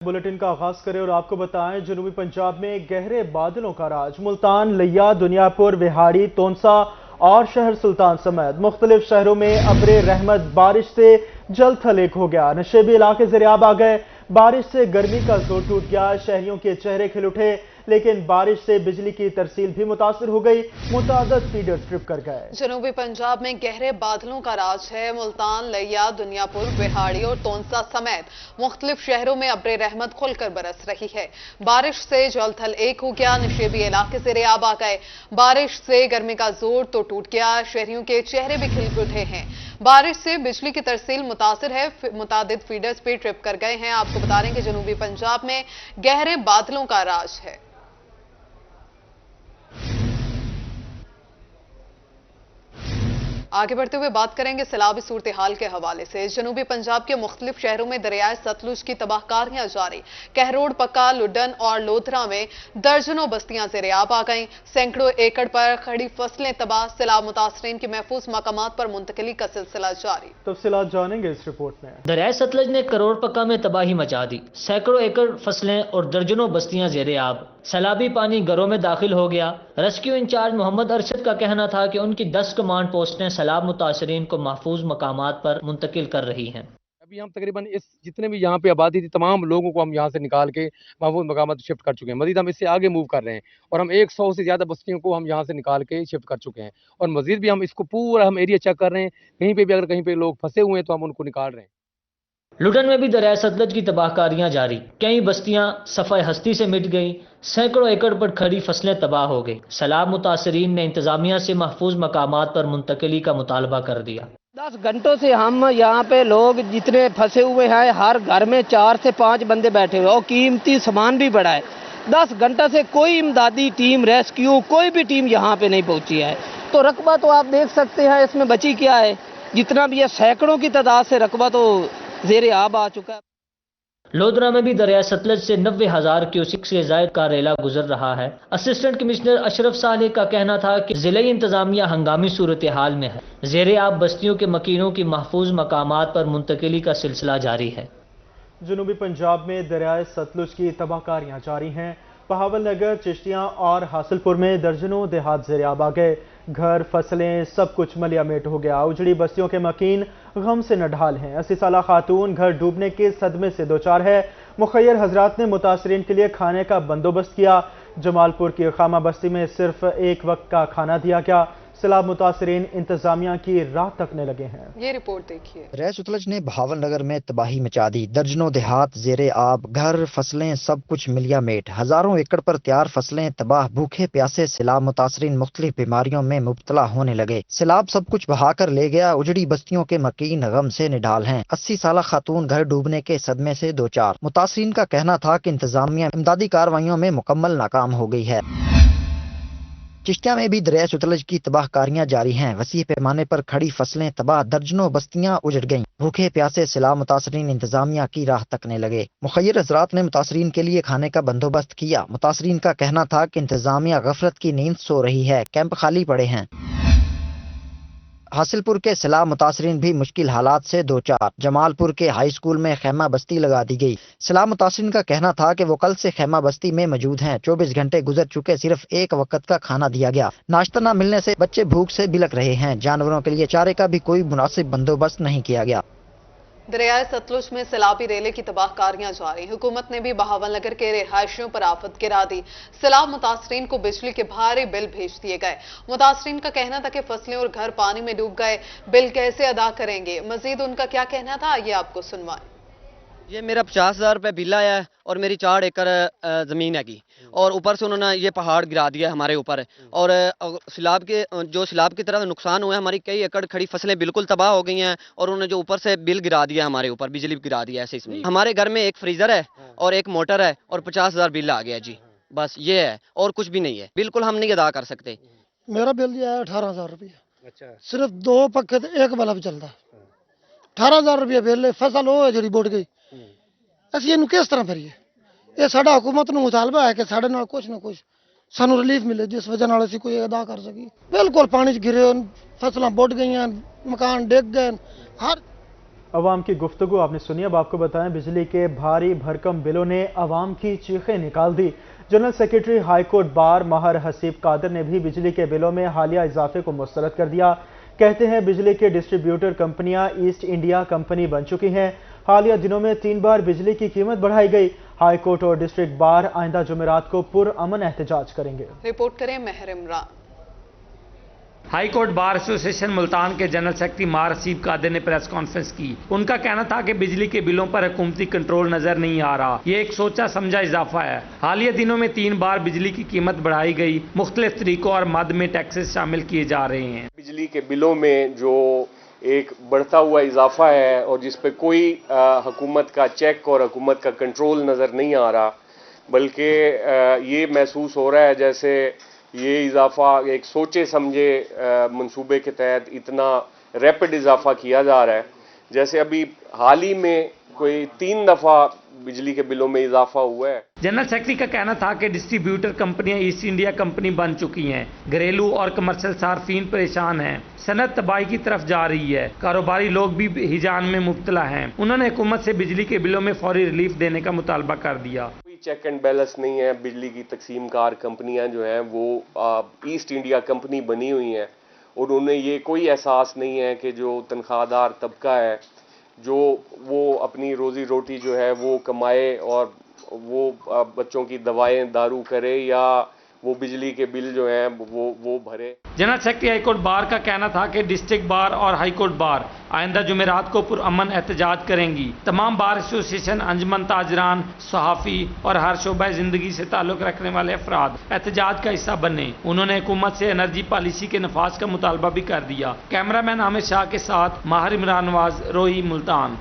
Bulletin का आगाज करें और आपको बताएं, जनूबी पंजाब में गहरे बादलों का राज। मुल्तान, लिया, दुनियापुर, बिहाड़ी, तोनसा और शहर सुल्तान समेत मुख्तलिफ शहरों में अब्रे रहमत बारिश से जल थल एक हो गया। नशेबी इलाके ज़ेरे-आब आ गए। बारिश से गर्मी का जोर टूट गया, शहरियों के चेहरे खिल उठे। लेकिन बारिश से बिजली की तरसील भी मुतासर हो गई, मुतादद फीडर ट्रिप कर गए। जनूबी पंजाब में गहरे बादलों का राज है। मुल्तान, लिया, दुनियापुर, बिहाड़ी और तोनसा समेत मुख्तलिफ शहरों में अब्रे रहमत खुलकर बरस रही है। बारिश से जल थल एक हो गया, नशेबी इलाके ज़ेरे-आब आ गए। बारिश से गर्मी का जोर तो टूट गया, शहरियों के चेहरे भी खिल उठे हैं। बारिश से बिजली की तरसील मुतासिर है, मुतादिद फीडर्स भी ट्रिप कर गए हैं। आपको बता रहे हैं कि जनूबी पंजाब में गहरे बादलों का राज है। आगे बढ़ते हुए बात करेंगे सैलाबी सूरत हाल के हवाले से। जनूबी पंजाब के मुख्तलिफ शहरों में दरियाए सतलुज की तबाहकारियां जारी। कहरोड, पक्का, लुडन और लोधरा में दर्जनों बस्तियां ज़ेरे-आब आ गईं। सैकड़ों एकड़ पर खड़ी फसलें तबाह। सैलाब मुतासरीन की महफूज मकामात पर मुंतकिली का सिलसिला जारी। तफसीलात जानेंगे इस रिपोर्ट में। दरियाए सतलज ने करोड़ पक्का में तबाही मचा दी। सैकड़ों एकड़ फसलें और दर्जनों बस्तियां ज़ेरे-आब। सैलाबी पानी घरों में दाखिल हो गया। रेस्क्यू इंचार्ज मोहम्मद अरशद का कहना था कि उनकी 10 कमांड पोस्टें सैलाब मुतासरीन को महफूज मकामात पर मुंतकिल कर रही हैं। अभी हम तकरीबन इस जितने भी यहाँ पे आबादी थी तमाम लोगों को हम यहाँ से निकाल के महफूज मकामात शिफ्ट कर चुके हैं। मजीद हम इससे आगे मूव कर रहे हैं और हम 100 से ज़्यादा बस्तियों को हम यहाँ से निकाल के शिफ्ट कर चुके हैं और मजीद भी हम इसको पूरा हम एरिया चेक कर रहे हैं। कहीं पे भी अगर कहीं पे लोग फंसे हुए हैं तो हम उनको निकाल रहे हैं। लुडन में भी दरिया सतलज की तबाहकारियां जारी। कई बस्तियां सफ़ाए हस्ती से मिट गई। सैकड़ों एकड़ पर खड़ी फसलें तबाह हो गई। सैलाब मुतासरीन ने इंतजामिया से महफूज मकामात पर मुंतकिली का मुतालबा कर दिया। 10 घंटों से हम यहाँ पे लोग जितने फंसे हुए हैं, हर घर में 4 से 5 बंदे बैठे हुए और कीमती सामान भी बड़ा है। 10 घंटे से कोई इमदादी टीम, रेस्क्यू कोई भी टीम यहाँ पे नहीं पहुंची है। तो रकबा तो आप देख सकते हैं इसमें बची क्या है। जितना भी है सैकड़ों की तादाद से रकबा तो ज़ेरे-आब आ चुका है। लोधरा में भी दरिया सतलज से 90,000 क्यूसिक से जायद का रेला गुजर रहा है। असिस्टेंट कमिश्नर अशरफ सालेह का कहना था कि जिले इंतजामिया हंगामी सूरत हाल में है। ज़ेरे-आब बस्तियों के मकीनों की महफूज मकामात पर मुंतकिली का सिलसिला जारी है। जनूबी पंजाब में दरियाए सतलुज की तबाहकारियां जारी हैं। बहावल नगर, चिश्तियां और हासिलपुर में दर्जनों देहात ज़ेरे-आब आ गए। घर, फसलें, सब कुछ मलियामेट हो गया। उजड़ी बस्तियों के मकीन गम से नढाल हैं। 80 साला खातून घर डूबने के सदमे से दो चार है। मुखैर हजरात ने मुतासरीन के लिए खाने का बंदोबस्त किया। जमालपुर की खामा बस्ती में सिर्फ एक वक्त का खाना दिया गया। सैलाब मुतासरीन इंतजामिया की राह तकने लगे हैं। ये रिपोर्ट देखिए। दरियाए सतलज ने बहावल नगर में तबाही मचा दी। दर्जनों देहात ज़ेरे-आब, घर, फसलें, सब कुछ मिलियामेट। हजारों एकड़ पर तैयार फसलें तबाह। भूखे प्यासे सैलाब मुतासरीन मुख्तलिफ बीमारियों में मुब्तला होने लगे। सैलाब सब कुछ बहाकर ले गया। उजड़ी बस्तियों के मकीन गम से निढाल हैं। 80 साला खातून घर डूबने के सदमे से दो चार। मुतासरीन का कहना था कि इंतजामिया इमदादी कार्रवाइयों में मुकम्मल नाकाम हो गई है। चिश्तिया में भी दरिया सतलज की तबाहकारियां जारी हैं। वसी पैमाने पर खड़ी फसलें तबाह। दर्जनों बस्तियां उजड़ गईं। भूखे प्यासे सैलाब मुतासरीन इंतजामिया की राह तकने लगे। मुखैर हजरात ने मुतासरीन के लिए खाने का बंदोबस्त किया। मुतासरीन का कहना था कि इंतजामिया गफलत की नींद सो रही है। कैंप खाली पड़े हैं। हासिलपुर के सैलाब मुतासरीन भी मुश्किल हालात से दो चार। जमालपुर के हाई स्कूल में खैमा बस्ती लगा दी गई। सैलाब मुतासरीन का कहना था कि वो कल से खैमा बस्ती में मौजूद हैं। 24 घंटे गुजर चुके, सिर्फ एक वक्त का खाना दिया गया। नाश्ता न मिलने से बच्चे भूख से बिलख रहे हैं। जानवरों के लिए चारे का भी कोई मुनासिब बंदोबस्त नहीं किया गया। दरियाए सतलुज में सैलाबी रेले की तबाहकारियां जारी। हुकूमत ने भी बहावल नगर के रिहायशियों पर आफत गिरा दी। सैलाब मुतासरीन को बिजली के भारी बिल भेज दिए गए। मुतासरीन का कहना था कि फसलें और घर पानी में डूब गए, बिल कैसे अदा करेंगे। मजीद उनका क्या कहना था, ये आपको सुनवाएं। ये मेरा 50,000 रुपये बिल आया है और मेरी 4 एकड़ ज़मीन हैगी और ऊपर से उन्होंने ये पहाड़ गिरा दिया हमारे ऊपर और सैलाब की तरफ नुकसान हुआ है। हमारी कई एकड़ खड़ी फसलें बिल्कुल तबाह हो गई हैं और उन्होंने जो ऊपर से बिल गिरा दिया हमारे ऊपर, बिजली गिरा दिया ऐसे। इसमें हमारे घर में एक फ्रीज़र है और एक मोटर है और 50,000 बिल आ गया जी। बस ये है और कुछ भी नहीं है। बिल्कुल हम नहीं अदा कर सकते। मेरा बिल जो है 18,000 रुपया। अच्छा। सिर्फ 2 पक्के एक बल्ब चलता। 18,000 रुपया बिल, फसल हो जी बुड़ गई। ਅਸੀਂ ਇਹਨੂੰ ਕਿਸ ਤਰ੍ਹਾਂ ਭਰੀਏ। ਇਹ ਸਾਡਾ ਹਕੂਮਤ ਨੂੰ ਮੁਤਾਲਬਾ ਹੈ ਕਿ ਸਾਡੇ ਨਾਲ ਕੁਝ ਨਾ ਕੁਝ ਸਾਨੂੰ ਰਿਲੀਫ ਮਿਲੇ, ਜਿਸ ਵਜ੍ਹਾ ਨਾਲ ਅਸੀਂ ਕੋਈ ਅਦਾ ਕਰ ਸਕੀਏ। ਬਿਲਕੁਲ ਪਾਣੀ 'ਚ ਗਿਰੇ, ਫਸਲਾਂ ਬੁੱਢ ਗਈਆਂ, ਮਕਾਨ ਡਿੱਗ ਗਏ। ਹਰ अवाम की गुफ्तगू आपने सुनी। अब आपको बताएं, बिजली के भारी भरकम बिलों ने अवाम की चीखें निकाल दी। General secretary high court bar Maher Haseeb Qadir ने भी बिजली के बिलों में हालिया इजाफे को मुस्तरद कर दिया। कहते हैं बिजली के डिस्ट्रीब्यूटर कंपनियां ईस्ट इंडिया कंपनी बन चुकी हैं। हालिया दिनों में 3 बार बिजली की कीमत बढ़ाई गई। हाईकोर्ट और डिस्ट्रिक्ट बार आइंदा जुमेरात को पुरअमन एहतजाज करेंगे। रिपोर्ट करें Mehar Imran. High court bar association Multan के जनरल सेक्रेटरी मार हसीब कादर ने प्रेस कॉन्फ्रेंस की। उनका कहना था कि बिजली के बिलों पर हुकूमती कंट्रोल नजर नहीं आ रहा, ये एक सोचा समझा इजाफा है। हालिया दिनों में 3 बार बिजली की कीमत बढ़ाई गई। मुख्तलिफ तरीकों और मद में टैक्सेस शामिल किए जा रहे हैं। बिजली के बिलों में जो एक बढ़ता हुआ इजाफा है और जिस पे कोई हुकूमत का चेक और हुकूमत का कंट्रोल नजर नहीं आ रहा, बल्कि ये महसूस हो रहा है जैसे ये इजाफा एक सोचे समझे मंसूबे के तहत इतना रैपिड इजाफा किया जा रहा है। जैसे अभी हाल ही में कोई 3 दफा बिजली के बिलों में इजाफा हुआ है। जनरल सेक्रेटरी का कहना था कि डिस्ट्रीब्यूटर कंपनियां ईस्ट इंडिया कंपनी बन चुकी हैं। घरेलू और कमर्शियल सार्फिन परेशान हैं। सनत तबाही की तरफ जा रही है। कारोबारी लोग भी हिजान में मुब्तला हैं। उन्होंने हुकूमत से बिजली के बिलों में फौरी रिलीफ देने का मुतालबा कर दिया। कोई चेक एंड बैलेंस नहीं है। बिजली की तकसीमकार कंपनियां जो हैं वो ईस्ट इंडिया कंपनी बनी हुई हैं और उन्हें ये कोई एहसास नहीं है कि जो तनख्वाहदार तबका है जो वो अपनी रोजी रोटी जो है वो कमाए और वो बच्चों की दवाएं दारू करे या वो बिजली के बिल जो हैं वो भरे। जनरल सेक्रेटरी हाईकोर्ट बार का कहना था कि डिस्ट्रिक्ट बार और हाईकोर्ट बार आइंदा जुमेरात को पुरअमन एहतजाज करेंगी। तमाम बार एसोसिएशन, अंजमन ताजरान, सहाफ़ी और हर शोबा जिंदगी से ताल्लुक़ रखने वाले अफराद एहतजाज का हिस्सा बने। उन्होंने हुकूमत से एनर्जी पॉलिसी के नफाज का मुतालबा भी कर दिया। कैमरामैन आमिर शाह के साथ माहिर इमरान नवाज, रोही, मुल्तान।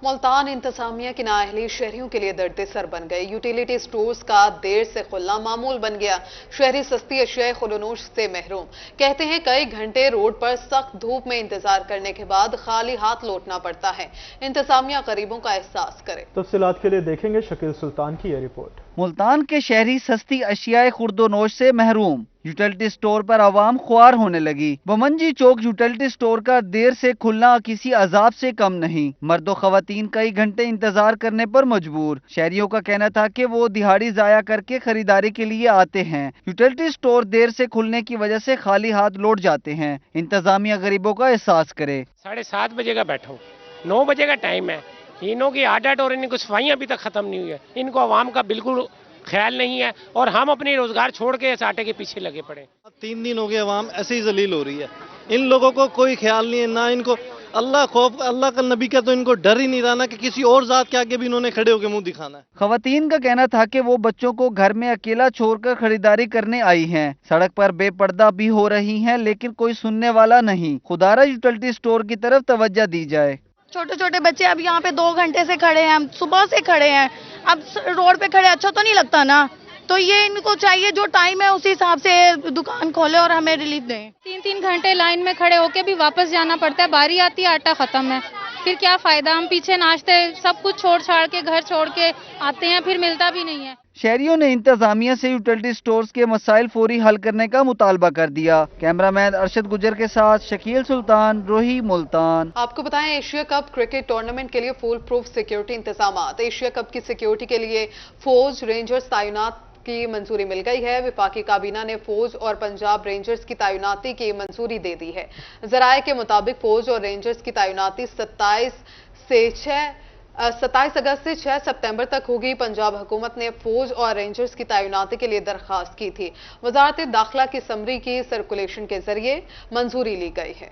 मुल्तान इंतजामिया की नाअहली शहरियों के लिए दर्द सर बन गई। यूटिलिटी स्टोर्स का देर से खुलना मामूल बन गया। शहरी सस्ती अशिया खुलनोश से महरूम। कहते हैं कई घंटे रोड पर सख्त धूप में इंतजार करने के बाद खाली हाथ लौटना पड़ता है। इंतजामिया गरीबों का एहसास करे। तफसीलात के लिए देखेंगे शकील सुल्तान की यह रिपोर्ट। मुल्तान के शहरी सस्ती अशिया खुर्दोनोश से महरूम। यूटिलिटी स्टोर पर आवाम ख्वार होने लगी। बमंजी चौक यूटिलिटी स्टोर का देर से खुलना किसी अजाब से कम नहीं। मर्दो खवातीन कई घंटे इंतजार करने पर मजबूर। शहरियों का कहना था कि वो दिहाड़ी जाया करके खरीदारी के लिए आते हैं। यूटिलिटी स्टोर देर से खुलने की वजह से खाली हाथ लौट जाते हैं। इंतजामिया गरीबों का एहसास करे। 7:30 बजे का बैठो, 9 बजे का टाइम है। इनों की आदत और इनकी सफाइयाँ अभी तक खत्म नहीं हुई है। इनको आवाम का बिल्कुल ख्याल नहीं है और हम अपने रोजगार छोड़ के इस आटे के पीछे लगे पड़े। 3 दिन हो गए अवाम ऐसे ही जलील हो रही है। इन लोगों को कोई ख्याल नहीं है, ना इनको अल्लाह खौफ, अल्लाह का नबी का तो इनको डर ही नहीं रहा ना कि किसी और जात के आगे भी इन्होंने खड़े होकर मुंह दिखाना है। खवातीन का कहना था कि वो बच्चों को घर में अकेला छोड़कर खरीदारी करने आई हैं। सड़क पर बेपर्दा भी हो रही हैं, लेकिन कोई सुनने वाला नहीं। खुदारा यूटिलिटी स्टोर की तरफ तवज्जो दी जाए। छोटे छोटे बच्चे अब यहाँ पे 2 घंटे से खड़े हैं, हम सुबह से खड़े हैं। अब रोड पे खड़े अच्छा तो नहीं लगता ना, तो ये इनको चाहिए जो टाइम है उसी हिसाब से दुकान खोले और हमें रिलीफ दें। 3-3 घंटे लाइन में खड़े होके भी वापस जाना पड़ता है। बारी आती है, आटा खत्म है, फिर क्या फायदा। हम पीछे नाश्ते सब कुछ छोड़ छाड़ के घर छोड़ के आते हैं, फिर मिलता भी नहीं है। शहरियों ने इंतजामिया से यूटिलिटी स्टोर्स के मसाइल फौरी हल करने का मुतालबा कर दिया। कैमरामैन अरशद गुजर के साथ शकील सुल्तान, रोही, मुल्तान। आपको बताएं एशिया कप क्रिकेट टूर्नामेंट के लिए फुल प्रूफ सिक्योरिटी इंतजामात। एशिया कप की सिक्योरिटी के लिए फौज, रेंजर्स तैनात की मंजूरी मिल गई है। विफाकी काबीना ने फौज और पंजाब रेंजर्स की तैनाती की मंजूरी दे दी है। जराये के मुताबिक फौज और रेंजर्स की तैनाती 27 अगस्त से 6 सितंबर तक होगी। पंजाब हुकूमत ने फौज और रेंजर्स की तैनाती के लिए दरखास्त की थी। वजारत दाखिला की समरी की सर्कुलेशन के जरिए मंजूरी ली गई है।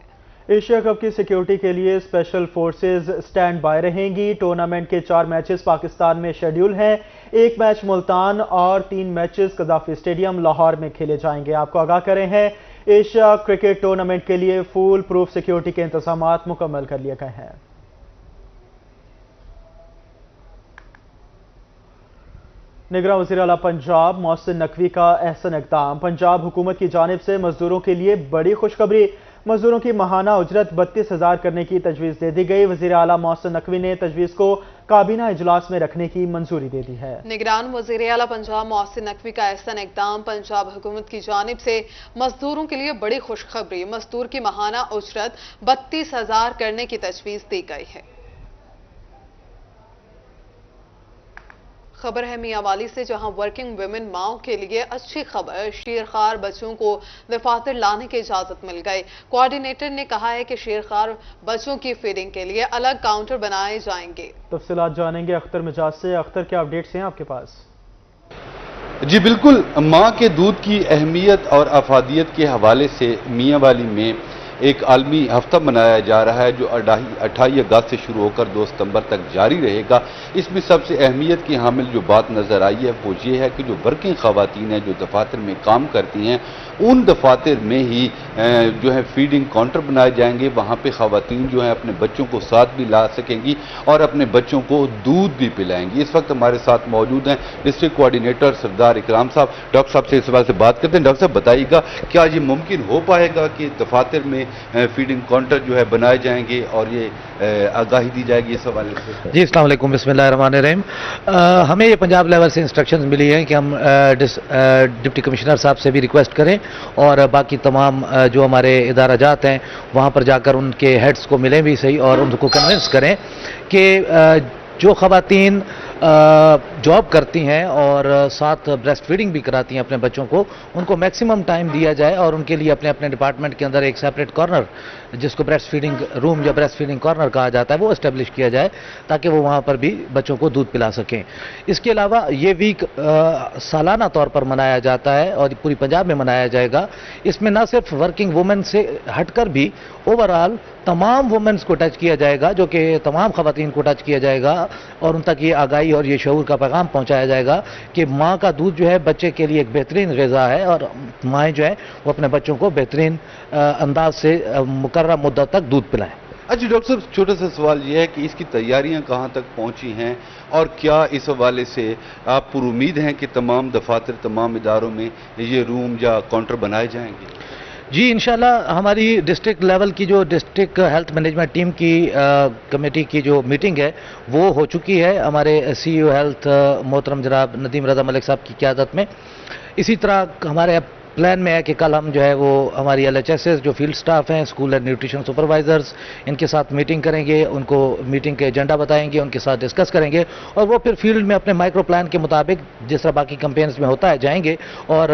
एशिया कप की सिक्योरिटी के लिए स्पेशल फोर्सेज स्टैंड बाय रहेंगी। टूर्नामेंट के 4 मैचेस पाकिस्तान में शेड्यूल हैं। 1 मैच मुल्तान और 3 मैचेस कदाफी स्टेडियम लाहौर में खेले जाएंगे। आपको आगाह करें हैं एशिया क्रिकेट टूर्नामेंट के लिए फुल प्रूफ सिक्योरिटी के इंतजामात मुकम्मल कर लिए गए हैं। निगरान वज़ीर आला पंजाब मोहसिन नकवी का अहसन इक़दाम। पंजाब हुकूमत की जानिब से मजदूरों के लिए बड़ी खुशखबरी। मजदूरों की माहाना उजरत 32,000 करने की तजवीज़ दे दी गई। वज़ीर आला मोहसिन नकवी ने तजवीज़ को काबीना इजलास में रखने की मंजूरी दे दी है। निगरान वज़ीर आला पंजाब मोहसिन नकवी का अहसन इक़दाम। पंजाब हुकूमत की जानिब से मजदूरों के लिए बड़ी खुशखबरी। मजदूर की माहाना उजरत 32,000 करने की तजवीज़ दी गई है। खबर है मियांवाली से, जहां वर्किंग वुमेन माओ के लिए अच्छी खबर, शेरखार बच्चों को दफातर लाने की इजाजत मिल गई। कोऑर्डिनेटर ने कहा है कि शेरखार बच्चों की फीडिंग के लिए अलग काउंटर बनाए जाएंगे। तफसीलात जानेंगे अख्तर मिजाज से। अख्तर, क्या अपडेट्स हैं आपके पास? जी बिल्कुल, माँ के दूध की अहमियत और अफादियत के हवाले से मियांवाली में एक आलमी हफ्ता मनाया जा रहा है, जो 28 अगस्त से शुरू होकर 2 सितंबर तक जारी रहेगा। इसमें सबसे अहमियत की हामिल जो बात नज़र आई है वो ये है कि जो वर्किंग ख़वातीन हैं, जो दफातर में काम करती हैं, उन दफातर में ही जो है फीडिंग काउंटर बनाए जाएंगे। वहाँ पे ख़वातीन जो है अपने बच्चों को साथ भी ला सकेंगी और अपने बच्चों को दूध भी पिलाएंगी। इस वक्त हमारे साथ मौजूद हैं डिस्ट्रिक्ट कोऑर्डिनेटर सरदार इकराम साहब। डॉक्टर साहब से इस सवाल से बात करते हैं। डॉक्टर साहब बताइएगा, क्या ये मुमकिन हो पाएगा कि दफातर में फीडिंग काउंटर जो है बनाए जाएंगे और ये आगाही दी जाएगी इस हवाले से? जी, अस्सलाम वालेकुम, बिस्मिल्लाहिर्रहमानिर्रहीम। हमें ये पंजाब लेवल से इंस्ट्रक्शंस मिली हैं कि हम डिप्टी कमिश्नर साहब से भी रिक्वेस्ट करें और बाकी तमाम जो हमारे इदारा जात हैं वहाँ पर जाकर उनके हेड्स को मिलें भी सही और उनको कन्विंस करें कि जो ख़वातीन जॉब करती हैं और साथ ब्रेस्ट फीडिंग भी कराती हैं अपने बच्चों को, उनको मैक्सिमम टाइम दिया जाए और उनके लिए अपने अपने डिपार्टमेंट के अंदर एक सेपरेट कॉर्नर, जिसको ब्रेस्ट फीडिंग रूम या ब्रेस्ट फीडिंग कॉर्नर कहा जाता है, वो इस्टेब्लिश किया जाए ताकि वो वहाँ पर भी बच्चों को दूध पिला सकें। इसके अलावा ये वीक सालाना तौर पर मनाया जाता है और पूरी पंजाब में मनाया जाएगा। इसमें न सिर्फ वर्किंग वुमेन से हटकर भी ओवरऑल तमाम वुमेन्स को टच किया जाएगा, जो कि तमाम ख़वातीन को टच किया जाएगा और उन तक ये आगाही और ये शऊर का पैगाम पहुंचाया जाएगा कि माँ का दूध जो है बच्चे के लिए एक बेहतरीन ग़िज़ा है और माएँ जो है वो अपने बच्चों को बेहतरीन अंदाज से मुकर्रर मुद्दत तक दूध पिलाएं। अच्छा डॉक्टर साहब, छोटा सा सवाल यह है कि इसकी तैयारियां कहां तक पहुंची हैं और क्या इस हवाले से आप पुरुमीद हैं कि तमाम दफातर, तमाम इदारों में ये रूम या काउंटर बनाए जाएंगे? जी, इंशाल्लाह हमारी डिस्ट्रिक्ट लेवल की जो डिस्ट्रिक्ट हेल्थ मैनेजमेंट टीम की कमेटी की जो मीटिंग है वो हो चुकी है हमारे CEO हेल्थ मोहतरम जनाब नदीम रज़ा मलिक साहब की क़यादत में। इसी तरह हमारे प्लान में है कि कल हम जो है वो हमारी LHSs जो फील्ड स्टाफ हैं, स्कूल एंड न्यूट्रिशन सुपरवाइजर्स, इनके साथ मीटिंग करेंगे, उनको मीटिंग के एजेंडा बताएंगे, उनके साथ डिस्कस करेंगे और वो फिर फील्ड में अपने माइक्रो प्लान के मुताबिक जिस तरह बाकी कैंपेन्स में होता है जाएंगे और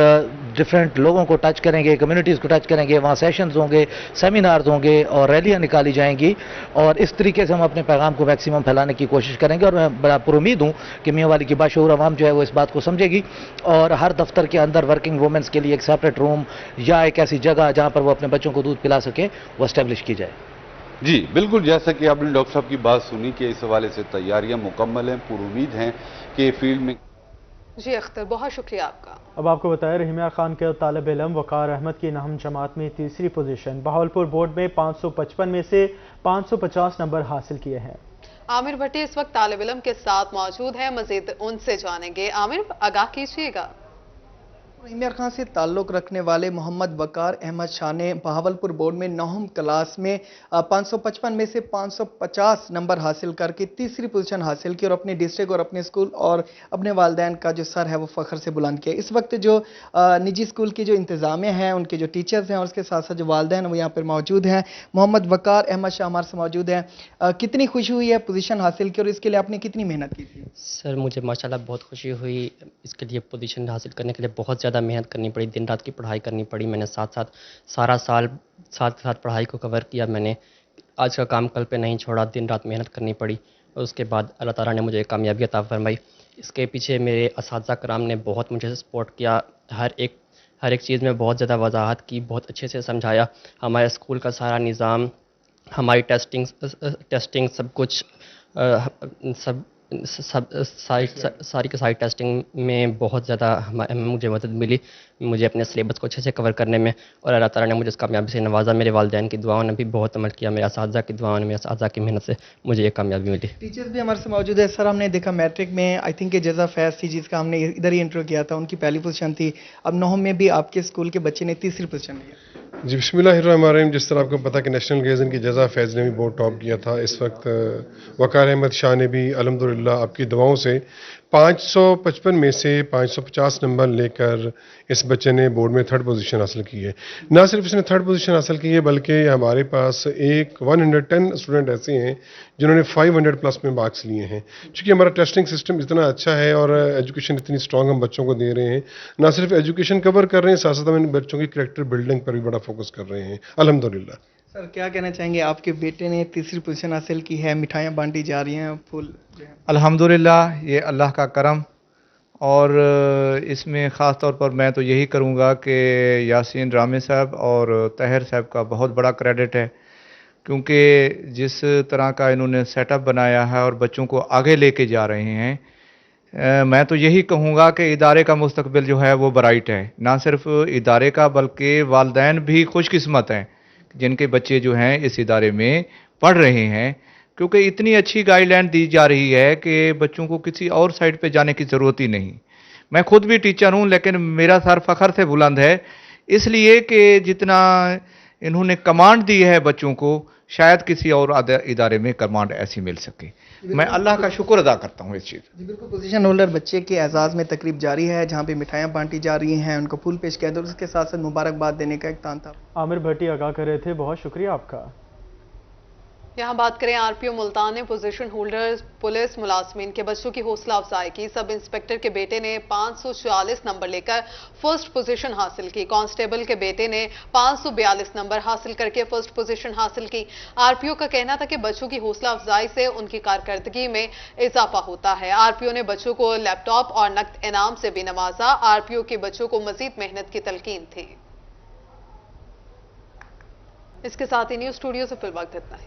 डिफरेंट लोगों को टच करेंगे, कम्युनिटीज़ को टच करेंगे, वहाँ सेशंस होंगे, सेमिनार्स होंगे और रैलियाँ निकाली जाएंगी और इस तरीके से हम अपने पैगाम को मैक्सिमम फैलाने की कोशिश करेंगे। और मैं बड़ा पुरुमीद हूँ कि मियांवाली की बाशऊर आवाम जो है वो इस बात को समझेगी और हर दफ्तर के अंदर वर्किंग वुमेन्स के लिए एक सेपरेट रूम या एक ऐसी जगह जहाँ पर वो अपने बच्चों को दूध पिला सके वो एस्टेब्लिश की जाए। जी बिल्कुल, जैसा कि आपने डॉक्टर साहब की बात सुनी कि इस हवाले से तैयारियां मुकम्मल हैं, पुरुमीद हैं कि फील्ड में। जी अख्तर, बहुत शुक्रिया आपका। अब आपको बताया, रहीमिया खान के तालिब इल्म वकार अहमद की नहम जमात में तीसरी पोजीशन, बहावलपुर बोर्ड में 555 में से 550 नंबर हासिल किए हैं। आमिर भट्टी इस वक्त तालिब इल्म के साथ मौजूद है, मजीद उनसे जानेंगे। आमिर, आगाह कीजिएगा। रहीमिया खान से ताल्लुक़ रखने वाले मोहम्मद वकार अहमद शाह ने बहावलपुर बोर्ड में 9वीं क्लास में 555 में से 550 नंबर हासिल करके तीसरी पोजीशन हासिल की और अपने डिस्ट्रिक्ट और अपने स्कूल और अपने वालिदैन का जो सर है वो फ़ख्र से बुलंद किया। इस वक्त जो निजी स्कूल की जो इंतज़ामिया हैं, उनके जो टीचर्स हैं और उसके साथ साथ जो वालिदैन वो यहाँ पर मौजूद हैं। मोहम्मद वकार अहमद शाह हमारे से मौजूद हैं। कितनी खुशी हुई है पोजीशन हासिल की और इसके लिए आपने कितनी मेहनत की थी? सर, मुझे माशाल्लाह बहुत खुशी हुई। इसके लिए पोजीशन हासिल करने के लिए बहुत ज़्यादा मेहनत करनी पड़ी, दिन रात की पढ़ाई करनी पड़ी। मैंने साथ सारा साल साथ पढ़ाई को कवर किया। मैंने आज का काम कल पे नहीं छोड़ा, दिन रात मेहनत करनी पड़ी और उसके बाद अल्लाह ताला ने मुझे कामयाबी अता फरमाई। इसके पीछे मेरे असातिज़ा कराम ने बहुत मुझे सपोर्ट किया, हर एक चीज़ में बहुत ज़्यादा वजाहत की, बहुत अच्छे से समझाया। हमारे स्कूल का सारा निज़ाम, हमारी टेस्टिंग सब कुछ सारी की सारी टेस्टिंग में बहुत ज़्यादा मुझे मदद मिली, मुझे अपने सिलेबस को अच्छे से कवर करने में, और अल्लाह ताला ने मुझे इस कामयाबी से नवाजा। मेरे वालिदैन की दुआओं ने भी बहुत अमल किया, मेरे असातिज़ा की दुआओं ने, मेरे असातिज़ा की मेहनत से मुझे ये कामयाबी मिली। टीचर्स भी हमारे से मौजूद है। सर, हमने देखा मैट्रिक में आई थिंक जज़ा फैज़ थी जिसका हमने इधर ही इंटरव्यू किया था, उनकी पहली पोजीशन थी। अब 9 में भी आपके स्कूल के बच्चे ने तीसरी पोजीशन ली। जी बिस्मिल्लाहिर्रहमानिर्रहीम। जिस तरह आपको पता कि नेशनल गेज़न की जज़ा फैज़ ने भी बहुत टॉप किया था। इस वक्त वकार अहमद शाह ने भी अल्हम्दुलिल्लाह आपकी दुआओं से 555 में से 550 नंबर लेकर इस बच्चे ने बोर्ड में 3rd पोजीशन हासिल की है। ना सिर्फ इसने 3rd पोजीशन हासिल की है बल्कि हमारे पास 110 स्टूडेंट ऐसे हैं जिन्होंने 500 प्लस में मार्क्स लिए हैं। चूँकि हमारा टेस्टिंग सिस्टम इतना अच्छा है और एजुकेशन इतनी स्ट्रांग हम बच्चों को दे रहे हैं, ना सिर्फ एजुकेशन कवर कर रहे हैं, साथ साथ हम इन बच्चों की कैरेक्टर बिल्डिंग पर भी बड़ा फोकस कर रहे हैं अल्हम्दुलिल्लाह। सर क्या कहना चाहेंगे, आपके बेटे ने 3री पोजीशन हासिल की है, मिठाइयाँ बांटी जा रही हैं, फूल? अल्हम्दुलिल्लाह, ये अल्लाह का करम। और इसमें ख़ास तौर पर मैं तो यही करूँगा कि यासीन रामे साहब और तहर साहब का बहुत बड़ा क्रेडिट है, क्योंकि जिस तरह का इन्होंने सेटअप बनाया है और बच्चों को आगे लेके जा रहे हैं, मैं तो यही कहूँगा कि इदारे का मुस्तकबिल जो है वो ब्राइट है। ना सिर्फ इदारे का बल्कि वालिदैन भी खुशकिस्मत हैं जिनके बच्चे जो हैं इस इदारे में पढ़ रहे हैं, क्योंकि इतनी अच्छी गाइडलाइन दी जा रही है कि बच्चों को किसी और साइड पे जाने की ज़रूरत ही नहीं। मैं खुद भी टीचर हूं, लेकिन मेरा सर फ़ख्र से बुलंद है, इसलिए कि जितना इन्होंने कमांड दी है बच्चों को, शायद किसी और इदारे में कमांड ऐसी मिल सके। मैं अल्लाह का शुक्र अदा करता हूँ इस चीज़। जी बिल्कुल, पोजीशन होल्डर बच्चे के एजाज़ में तकरीब जारी है, जहाँ पे मिठाइयाँ बांटी जा रही हैं, उनको फूल पेश किया, और उसके साथ साथ मुबारकबाद देने का एक तान था। आमिर भट्टी आगाह कर रहे थे, बहुत शुक्रिया आपका। यहाँ बात करें आरपीओ मुल्तान ने पोजीशन होल्डर पुलिस मुलाजमीन के बच्चों की हौसला अफजाई की। सब इंस्पेक्टर के बेटे ने 544 नंबर लेकर 1st पोजीशन हासिल की। कांस्टेबल के बेटे ने 542 नंबर हासिल करके 1st पोजीशन हासिल की। आरपीओ का कहना था कि बच्चों की हौसला अफजाई से उनकी कारकर्दगी में इजाफा होता है। आरपीओ ने बच्चों को लैपटॉप और नकद इनाम से भी नवाजा। आरपीओ के बच्चों को मजीद मेहनत की तलकीन थी। इसके साथ ही न्यूज स्टूडियो से फिल वक्त इतना ही।